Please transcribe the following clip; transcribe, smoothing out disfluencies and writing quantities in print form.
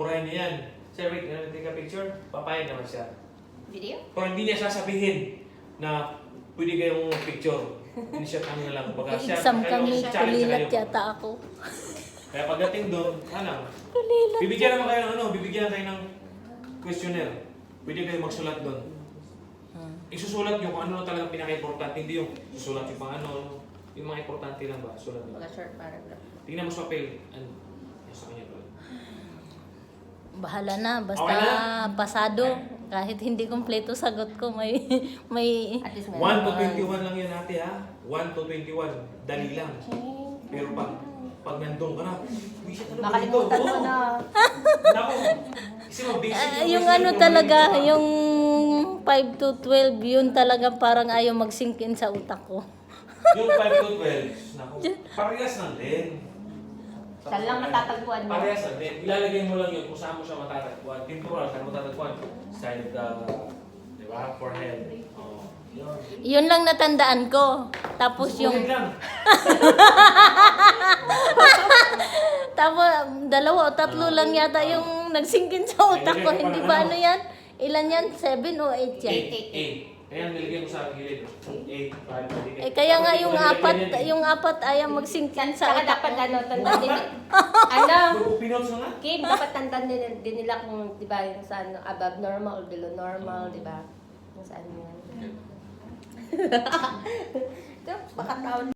Murahin niya yan. Sir, wait, take a picture? Papayag naman siya. Video? Pero hindi niya sasabihin na pwede kayong picture. Hindi siya ano na lang. Kumbaga, siya, Exam kami, challenge kulilat kayo. yata ako. Kaya pagdating doon, ano, Kulilat. bibigyan naman kayo ng ano, bibigyan tayo ng questionnaire. Pwede kayo magsulat doon. Isusulat nyo kung ano talagang pinaka-importante. Hindi yung susulat yung pang ano, yung mga importante lang ba? Sulat doon. Mga short paragraph. Tingnan mo sa papel. Ano? Yan sa kanya doon. Bahala na, basta Okay na? pasado. Kahit hindi kumpleto sagot ko, may At least 1 meron. to 21 lang yun ate ha. 1 to 21. Dali lang. Pero pag nandun ka na, busy ka na ba dito? Makalimutan mo na. Nako. Kasi mabasic yung question, ano pero talaga, mali ka. yung 5 to 12, yun talaga parang ayaw mag-sink in sa utak ko. Yung 5 to 12, nako. Parehas lang din. Saan lang matatagpuan mo? Parehas lang din. Ilalagay mo lang yun kung saan mo siya matatagpuan. Temporal, saan mo matatagpuan? Side of the, di ba? Forehead. Oh, yun. Yun lang natandaan ko. Tapos Susunod yung lang. tapos dalawa o tatlo lang yata yung nagsingkin sa utak ko. Hindi ba ano yan? Ilan yan? 7 o 8 yan? 8. Kaya nilagay mo sa gilid. 8, 5, Eh kaya nga yung apat ayaw magsingkin sa Saka utak dapat ko. ano, tandaan din. Ano? Pinots mo na? Kim, dapat tandaan din nila kung, di ba, yung sa ano, above normal or below normal, di ba? Kung saan yan. Ito, baka taon